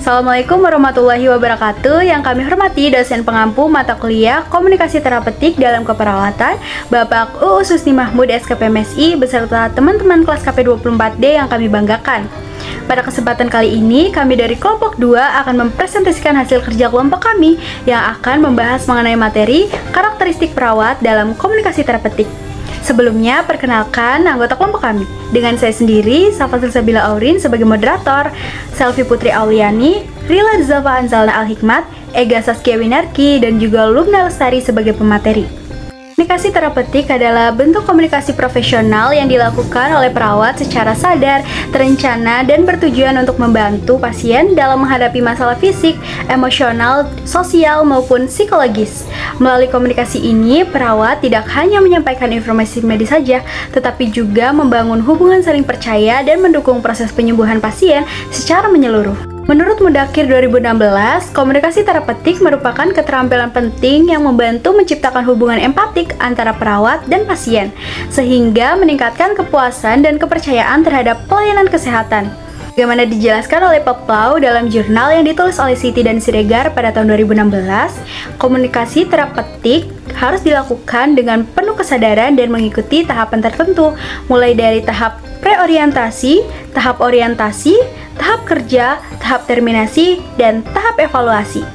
Assalamualaikum warahmatullahi wabarakatuh. Yang kami hormati dosen pengampu mata kuliah Komunikasi Terapeutik dalam Keperawatan, Bapak UU Susni Mahmud SKPMSI beserta teman-teman kelas KP24D yang kami banggakan. Pada kesempatan kali ini, kami dari kelompok 2 akan mempresentasikan hasil kerja kelompok kami yang akan membahas mengenai materi karakteristik perawat dalam komunikasi terapeutik. Sebelumnya, perkenalkan anggota kelompok kami. Dengan saya sendiri, Safatul Sabila Aurin sebagai moderator, Selvi Putri Auliani, Rila Zafa Anzalna Al-Hikmat, Ega Saskia Winarki, dan juga Lubna Lestari sebagai pemateri. Komunikasi terapeutik adalah bentuk komunikasi profesional yang dilakukan oleh perawat secara sadar, terencana, dan bertujuan untuk membantu pasien dalam menghadapi masalah fisik, emosional, sosial, maupun psikologis. Melalui komunikasi ini, perawat tidak hanya menyampaikan informasi medis saja, tetapi juga membangun hubungan saling percaya dan mendukung proses penyembuhan pasien secara menyeluruh. Menurut Mudakir 2016, komunikasi terapeutik merupakan keterampilan penting yang membantu menciptakan hubungan empatik antara perawat dan pasien, sehingga meningkatkan kepuasan dan kepercayaan terhadap pelayanan kesehatan. Bagaimana dijelaskan oleh Peplau dalam jurnal yang ditulis oleh Siti dan Siregar pada tahun 2016, komunikasi terapeutik harus dilakukan dengan penuh kesadaran dan mengikuti tahapan tertentu, mulai dari tahap preorientasi, tahap orientasi, tahap kerja, tahap terminasi, dan tahap evaluasi.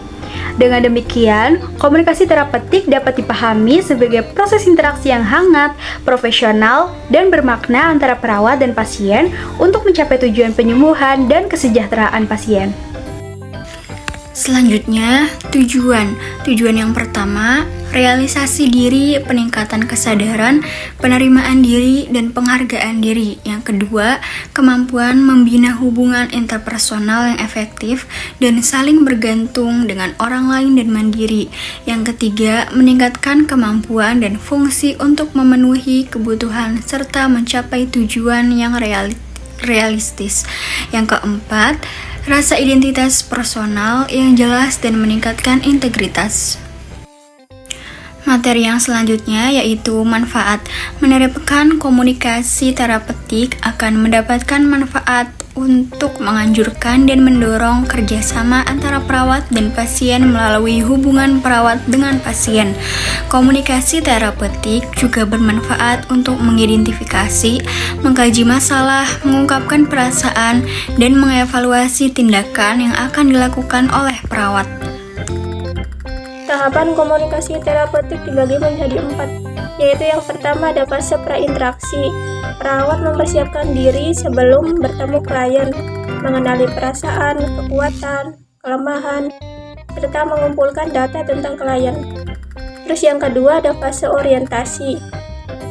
Dengan demikian, komunikasi terapeutik dapat dipahami sebagai proses interaksi yang hangat, profesional, dan bermakna antara perawat dan pasien untuk mencapai tujuan penyembuhan dan kesejahteraan pasien. Selanjutnya, tujuan yang pertama, realisasi diri, peningkatan kesadaran, penerimaan diri, dan penghargaan diri. Yang kedua, kemampuan membina hubungan interpersonal yang efektif dan saling bergantung dengan orang lain dan mandiri. Yang ketiga, meningkatkan kemampuan dan fungsi untuk memenuhi kebutuhan serta mencapai tujuan yang realistis. Yang keempat, rasa identitas personal yang jelas dan meningkatkan integritas. Materi yang selanjutnya yaitu manfaat. Menerapkan komunikasi terapeutik akan mendapatkan manfaat untuk menganjurkan dan mendorong kerjasama antara perawat dan pasien melalui hubungan perawat dengan pasien. Komunikasi terapeutik juga bermanfaat untuk mengidentifikasi, mengkaji masalah, mengungkapkan perasaan, dan mengevaluasi tindakan yang akan dilakukan oleh perawat. Tahapan komunikasi terapeutik dibagi menjadi 4, yaitu yang pertama ada fase prainteraksi. Perawat mempersiapkan diri sebelum bertemu klien, mengenali perasaan, kekuatan, kelemahan, serta mengumpulkan data tentang klien. Terus yang kedua ada fase orientasi.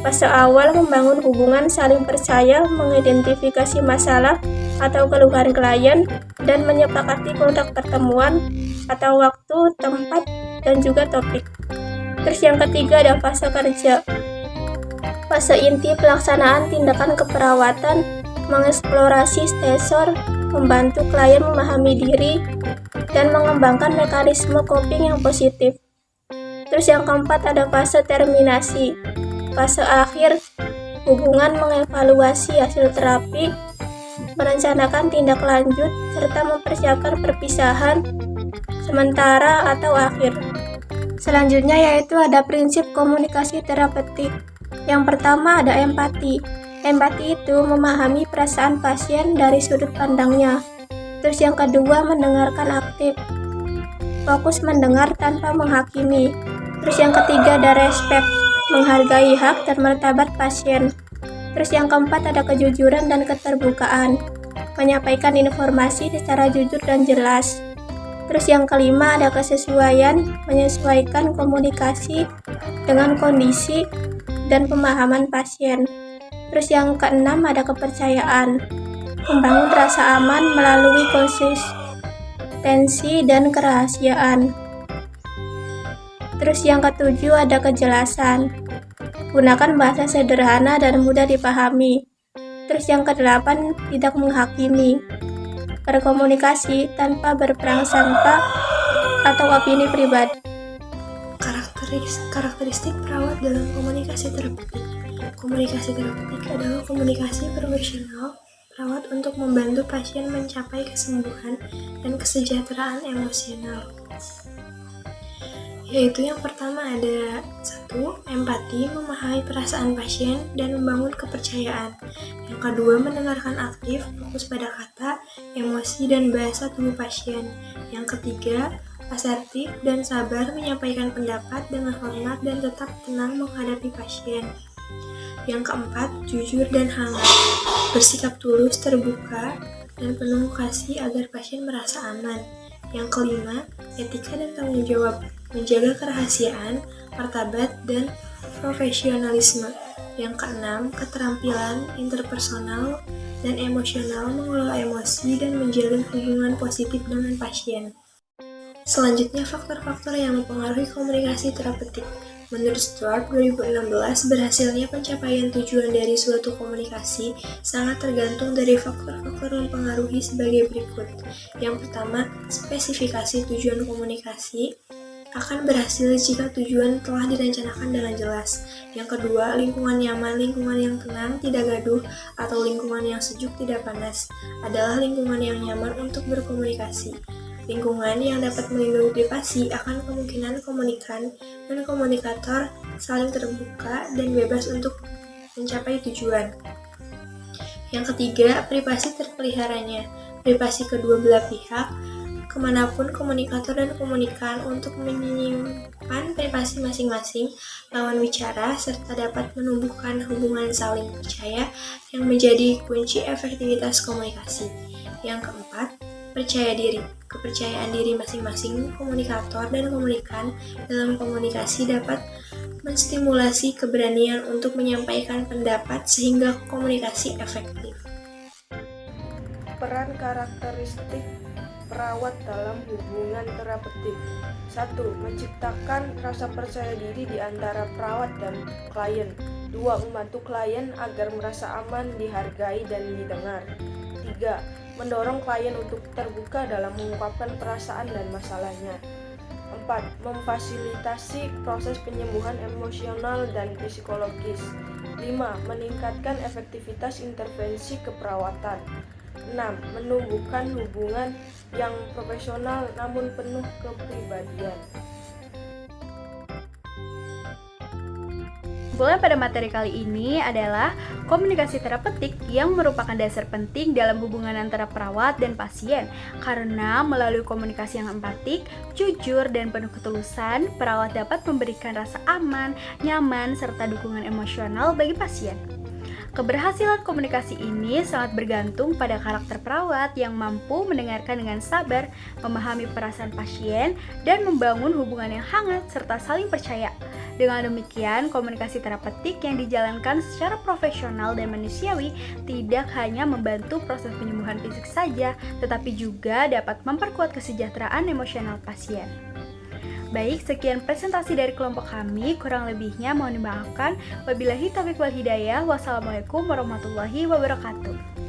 Fase awal membangun hubungan saling percaya, mengidentifikasi masalah atau keluhan klien, dan menyepakati kontrak pertemuan atau waktu, tempat, dan juga topik. Terus yang ketiga ada fase kerja. Fase inti pelaksanaan tindakan keperawatan, mengeksplorasi stresor, membantu klien memahami diri, dan mengembangkan mekanisme coping yang positif. Terus yang keempat ada fase terminasi. Fase akhir, hubungan mengevaluasi hasil terapi, merencanakan tindak lanjut, serta mempersiapkan perpisahan sementara atau akhir. Selanjutnya yaitu ada prinsip komunikasi terapeutik. Yang pertama ada empati. Empati itu memahami perasaan pasien dari sudut pandangnya. Terus yang kedua mendengarkan aktif. Fokus mendengar tanpa menghakimi. Terus yang ketiga ada respect. Menghargai hak dan martabat pasien. Terus yang keempat ada kejujuran dan keterbukaan. Menyampaikan informasi secara jujur dan jelas. Terus yang kelima ada kesesuaian, menyesuaikan komunikasi dengan kondisi dan pemahaman pasien. Terus yang keenam ada kepercayaan, membangun rasa aman melalui konsistensi dan kerahasiaan. Terus yang ketujuh ada kejelasan, gunakan bahasa sederhana dan mudah dipahami. Terus yang kedelapan tidak menghakimi, berkomunikasi tanpa berprasangka atau opini pribadi. Karakteristik perawat dalam komunikasi terapeutik. Komunikasi terapeutik adalah komunikasi profesional perawat untuk membantu pasien mencapai kesembuhan dan kesejahteraan emosional. Yaitu yang pertama ada 1. Empati, memahami perasaan pasien dan membangun kepercayaan. Yang kedua, mendengarkan aktif, fokus pada kata, emosi, dan bahasa tubuh pasien. Yang ketiga, asertif dan sabar menyampaikan pendapat dengan hormat dan tetap tenang menghadapi pasien. Yang keempat, jujur dan hangat, bersikap tulus, terbuka, dan penuh kasih agar pasien merasa aman. Yang kelima, etika dan tanggung jawab, menjaga kerahasiaan, martabat, dan profesionalisme. Yang keenam, keterampilan interpersonal dan emosional, mengelola emosi dan menjalin hubungan positif dengan pasien. Selanjutnya, faktor-faktor yang mempengaruhi komunikasi terapeutik. Menurut Stuart 2016, berhasilnya pencapaian tujuan dari suatu komunikasi sangat tergantung dari faktor-faktor yang mempengaruhi sebagai berikut. Yang pertama, spesifikasi tujuan komunikasi akan berhasil jika tujuan telah direncanakan dengan jelas. Yang kedua, lingkungan nyaman, lingkungan yang tenang, tidak gaduh, atau lingkungan yang sejuk, tidak panas, adalah lingkungan yang nyaman untuk berkomunikasi. Lingkungan yang dapat melindungi privasi akan kemungkinan komunikan dan komunikator saling terbuka dan bebas untuk mencapai tujuan. Yang ketiga, privasi terpeliharanya. Privasi kedua belah pihak, kemanapun komunikator dan komunikan untuk menyimpan privasi masing-masing lawan bicara, serta dapat menumbuhkan hubungan saling percaya yang menjadi kunci efektivitas komunikasi. Yang keempat, percaya diri. Kepercayaan diri masing-masing komunikator dan komunikan dalam komunikasi dapat menstimulasi keberanian untuk menyampaikan pendapat sehingga komunikasi efektif. Peran karakteristik perawat dalam hubungan terapeutik. 1. Menciptakan rasa percaya diri di antara perawat dan klien. 2. Membantu klien agar merasa aman, dihargai, dan didengar. 3. Mendorong klien untuk terbuka dalam mengungkapkan perasaan dan masalahnya. 4. Memfasilitasi proses penyembuhan emosional dan psikologis. 5. Meningkatkan efektivitas intervensi keperawatan. 6. Menumbuhkan hubungan yang profesional namun penuh kepribadian. Kesimpulan pada materi kali ini adalah komunikasi terapeutik yang merupakan dasar penting dalam hubungan antara perawat dan pasien, karena melalui komunikasi yang empatik, jujur, dan penuh ketulusan, perawat dapat memberikan rasa aman, nyaman, serta dukungan emosional bagi pasien. Keberhasilan komunikasi ini sangat bergantung pada karakter perawat yang mampu mendengarkan dengan sabar, memahami perasaan pasien, dan membangun hubungan yang hangat serta saling percaya. Dengan demikian, komunikasi terapeutik yang dijalankan secara profesional dan manusiawi tidak hanya membantu proses penyembuhan fisik saja, tetapi juga dapat memperkuat kesejahteraan emosional pasien. Baik, sekian presentasi dari kelompok kami, kurang lebihnya mohon dimaafkan. Wabillahi taufiq wal hidayah. Wassalamualaikum warahmatullahi wabarakatuh.